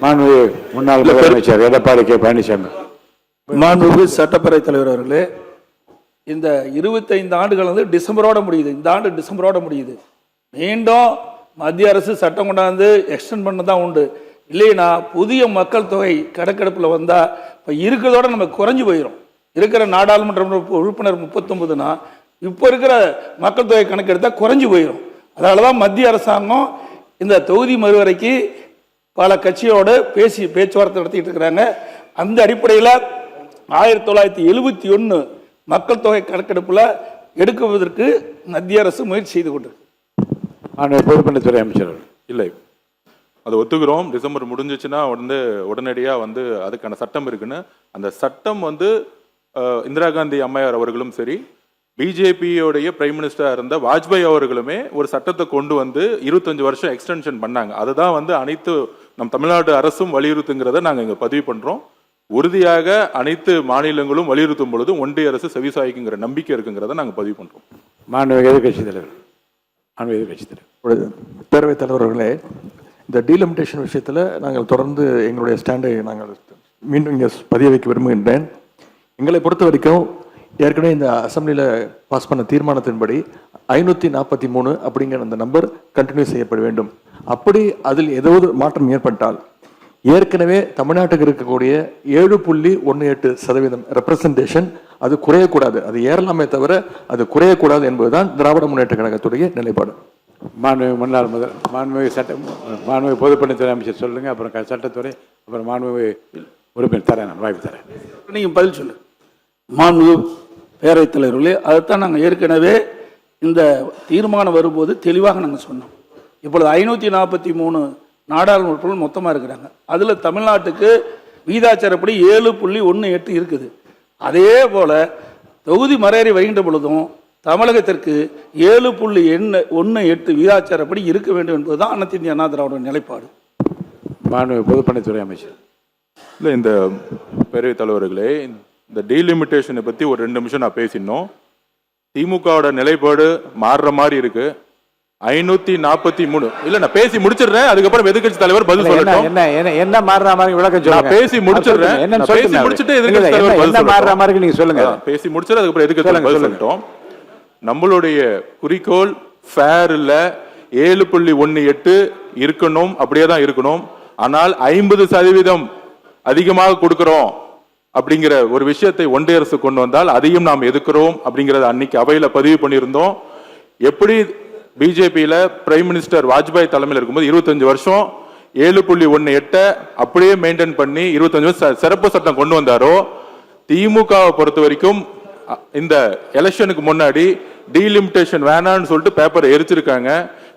மாண்புமிகு முன்னாள் முதலமைச்சர் எடப்பாடி கே பழனிசாமி. மாண்புமிகு சட்டப்பேரவை தலைவர் அவர்களே, இந்த 25 ஆண்டுகள் வந்து டிசம்பரோட முடியுது. இந்த ஆண்டு டிசம்பரோட முடியுது. மீண்டும் மத்திய அரசு சட்டம் கொண்டாந்து எக்ஸ்டெண்ட் பண்ண தான் உண்டு. இல்லைன்னா புதிய மக்கள் தொகை கணக்கெடுப்பில் வந்தால் இப்போ இருக்கிறதோட நம்ம குறைஞ்சி போயிடும். இருக்கிற நாடாளுமன்ற உறுப்பினர் 39னா இப்போ இருக்கிற மக்கள் தொகை கணக்கெடுத்தால் குறைஞ்சி போயிடும். அதனால தான் மத்திய அரசாங்கம் இந்த தொகுதி மறுவரைக்கு பல கட்சியோடு பேச்சுவார்த்தை நடத்திட்டு இருக்கிறாங்க. அந்த அடிப்படையில் 1971 மக்கள் தொகை கணக்கெடுப்பில் எடுக்குவதற்கு மத்திய அரசு முயற்சி செய்து கொண்டிருக்கு. பொதுப்பணித்துறை அமைச்சர் இல்லை, அதை ஒத்துக்கிறோம். டிசம்பர் முடிஞ்சிச்சுன்னா உடனடியாக அதுக்கான சட்டம் இருக்குன்னு. அந்த சட்டம் இந்திரா காந்தி அம்மையார் அவர்களும் சரி, பிஜேபியோடைய பிரைம் மினிஸ்டராக இருந்த வாஜ்பாய் அவர்களுமே ஒரு சட்டத்தை கொண்டு 25 வருஷம் எக்ஸ்டென்ஷன் பண்ணாங்க. அதுதான் அனைத்து நம் தமிழ்நாடு அரசும் வலியுறுத்துங்கிறத நாங்கள் இங்கே பதிவு பண்ணுறோம். உறுதியாக அனைத்து மாநிலங்களும் வலியுறுத்தும் பொழுது ஒன்றிய அரசு செவிசாய்க்குங்கிற நம்பிக்கை இருக்குங்கிறத நாங்கள் பதிவு பண்ணுறோம். மாண்புமிகு எதிர்கட்சி தலைவர். பேரவைத் தலைவர்களே, இந்த டீலிமிட்டேஷன் விஷயத்தில் நாங்கள் தொடர்ந்து எங்களுடைய ஸ்டாண்டை நாங்கள் மீண்டும் இங்கே பதிய வைக்க விரும்புகின்றேன். எங்களை பொறுத்த வரைக்கும் ஏற்கனவே இந்த அசம்பிளியில் பாஸ் பண்ண தீர்மானத்தின்படி 543 அப்படிங்கிற அந்த நம்பர் கண்டினியூ செய்யப்பட வேண்டும். அப்படி அதில் ஏதாவது மாற்றம் ஏற்பட்டால் ஏற்கனவே தமிழ்நாட்டுக்கு இருக்கக்கூடிய 7.18% ரெப்ரசன்டேஷன் அது குறையக்கூடாது. அது ஏறலாமே தவிர அது குறையக்கூடாது என்பதுதான் திராவிட முன்னேற்ற கழகத்துடைய நிலைப்பாடு. மாண்புமிகு பொதுப்பணித்துறை அமைச்சர் சொல்லுங்க, அப்புறம் சட்டத்துறை, அப்புறம் மாண்புமிகு உறுப்பினர் தரேன், நான் வாய்ப்பு தரேன். நீங்கள் பதில் சொல்லு. மாண்புமிகு பேரவைத் தலைவர்களே, அதைத்தான் நாங்கள் ஏற்கனவே இந்த தீர்மானம் வரும்போது தெளிவாக நாங்கள் சொன்னோம். இப்பொழுது 543 நாடாளுமன்ற உறுப்பினர்கள் மொத்தமாக இருக்கிறாங்க. அதில் தமிழ்நாட்டுக்கு வீதாச்சாரப்படி 7.18 இருக்குது. அதே போல் தொகுதி மறையறை வருகின்ற பொழுதும் தமிழகத்திற்கு 7.18 வீதாச்சாரப்படி இருக்க வேண்டும் என்பதுதான் அனைத்து இந்திய அண்ணா திராவிட நிலைப்பாடு. மாண்புமிகு பொதுப்பணித்துறை அமைச்சர். இல்லை, இந்த பேரவைத் தலைவர்களே, இந்த டீலிமிட்டேஷனை பற்றி ஒரு 2 நிமிஷம் நான் பேசினோம். திமுகவோட நிலைப்பாடு மாறுற மாதிரி இருக்கு. 543 இல்ல, நான் பேசி முடிச்சிடுறேன். அதுக்கப்புறம் எதிர்க்கட்சி தலைவர் பதில் சொல்லட்டும். என்ன மாறுற மாதிரி விளக்கம் சொல்லுங்க. பேசி முடிச்சிடுறேன். பேசி முடிச்சிட்டு எதிர்க்கட்சி தலைவர் பதில் மாறுற மாதிரி நீங்க சொல்லுங்க. பேசி முடிச்சிட்டு அதுக்கப்புறம் எதிர்க்கட்சி தலைவர் பதில் சொல்லட்டும். நம்மளுடைய குறிக்கோள் ஃபேர் இல்ல, 7.18 இருக்கணும், அப்படியே தான் இருக்கணும். ஆனால் 50% அதிகமாக கொடுக்கிறோம் அப்படிங்கிற ஒரு விஷயத்தை ஒன்றிய அரசு கொண்டு வந்தால் அதையும் நாம் எதிர்க்கிறோம் அப்படிங்கறத அன்னைக்கு அவையில பதிவு பண்ணியிருந்தோம். எப்படி பிஜேபியில பிரைம் மினிஸ்டர் வாஜ்பாய் தலைமையில் இருக்கும்போது 25 வருஷம் 7.18 அப்படியே மெயின்டைன் பண்ணி 25 வருஷம் சிறப்பு சட்டம் கொண்டு வந்தாரோ, திமுகவை பொறுத்த வரைக்கும் இந்த எலெக்ஷனுக்கு முன்னாடி டீலிமிட்டேஷன் வேணான்னு சொல்லிட்டு பேப்பரை எரிச்சிருக்காங்க.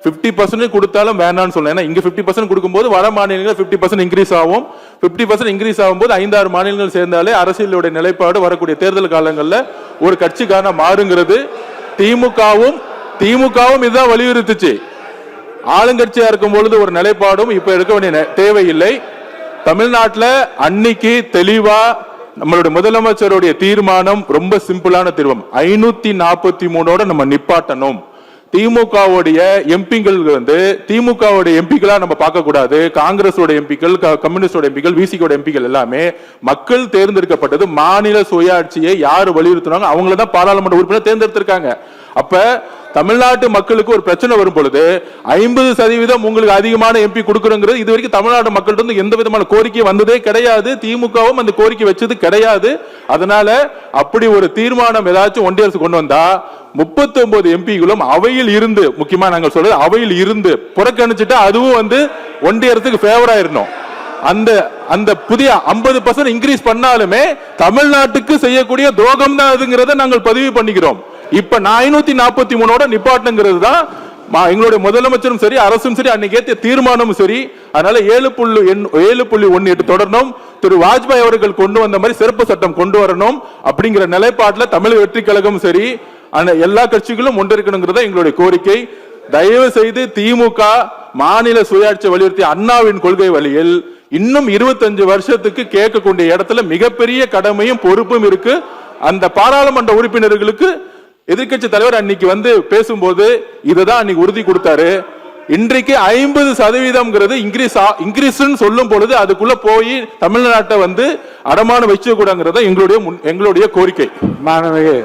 50% கொடுத்தாலும் வேணான்னு சொல்லலாம். ஏன்னா இங்க 50% கொடுக்கும்போது வட மாநிலங்கள் 50% இன்க்ரீஸ் ஆகும். 50% இன்க்ரீஸ் ஆகும்போது 5-6 மாநிலங்கள் சேர்ந்தாலே அரசியலுடைய நிலைப்பாடு வரக்கூடிய தேர்தல் காலங்களில் ஒரு கட்சிக்கான மாறுங்கிறது திமுகவும் இதுதான் வலியுறுத்துச்சு. ஆளுங்கட்சியா இருக்கும் பொழுது ஒரு நிலைப்பாடும் இப்ப எடுக்க வேண்டிய தேவையில்லை. தமிழ்நாட்டில் அன்னைக்கு தெளிவா நம்மளுடைய முதலமைச்சருடைய தீர்மானம் ரொம்ப சிம்பிளான தீர்மானம். 543 நம்ம நிப்பாட்டணும். திமுகவுடைய எம்பிக்கள் திமுகவுடைய எம்பிக்களா நம்ம பார்க்க கூடாது. காங்கிரஸோட எம்பிக்கள், கம்யூனிஸ்டோட எம்பிக்கள், விசிகோட எம்பிக்கள் எல்லாமே மக்கள் தேர்ந்தெடுக்கப்பட்டது. மாநில சுயாட்சியை யாரு வலியுறுத்தினாங்க அவங்கள தான் பாராளுமன்ற உறுப்பினர் தேர்ந்தெடுத்திருக்காங்க. அப்ப தமிழ்நாட்டு மக்களுக்கு ஒரு பிரச்சனை வரும் பொழுது 50% உங்களுக்கு அதிகமான எம்பி கொடுக்கறோங்கிறது இது வரைக்கும் தமிழ்நாடு மக்கள்கிட்ட எந்த விதமான கோரிக்கை வந்ததே கிடையாது. திமுகவும் அந்த கோரிக்கை வச்சது கிடையாது. அதனால அப்படி ஒரு தீர்மானம் ஏதாச்சும் ஒன்றிய அரசு கொண்டு வந்தா 39 எம்பிகளும் அவையில் இருந்து, முக்கியமா நாங்கள் சொல்றது அவையில் இருந்து புறக்கணிச்சுட்டா அதுவும் ஒன்றிய அரசுக்கு ஃபேவரா இருக்கணும். அந்த புதிய 50% இன்க்ரீஸ் பண்ணாலுமே தமிழ்நாட்டுக்கு செய்யக்கூடிய துரோகம் தான் அதுங்கிறத நாங்கள் பதிவு பண்ணிக்கிறோம். இப்ப 543 நிப்பாட்டுங்கிறது தான் எங்களுடைய முதலமைச்சரும் சரி, அரசும் சரி, அன்னைக்கு ஏற்ற தீர்மானமும் சரி. அதனால 7.18 தொடரணும். திரு வாஜ்பாய் அவர்கள் கொண்டு வந்த மாதிரி சிறப்பு சட்டம் கொண்டு வரணும் அப்படிங்கிற நிலைப்பாட்டில் தமிழக வெற்றி கழகம் சரி, எல்லா கட்சிகளும் ஒன்றிருக்கணுங்கிறத எங்களுடைய கோரிக்கை. தயவு செய்து திமுக மாநில சுயாட்சி வலியுறுத்தி அண்ணாவின் கொள்கை வழியில் இன்னும் 25 வருஷத்துக்கு கேட்கக்கூடிய இடத்துல மிகப்பெரிய கடமையும் பொறுப்பும் இருக்கு. அந்த பாராளுமன்ற உறுப்பினர்களுக்கு எதிர்க்கட்சி தலைவர் அன்னைக்கு பேசும்போது இதுதான் அன்னைக்கு உறுதி கொடுத்தாரு. இன்றைக்கு 50% இன்க்ரீஸ் சொல்லும் பொழுது அதுக்குள்ள போய் தமிழ்நாட்டை வந்து அடமான வச்சுக்கூடாங்கிறத எங்களுடைய கோரிக்கை. மாண்புமிகு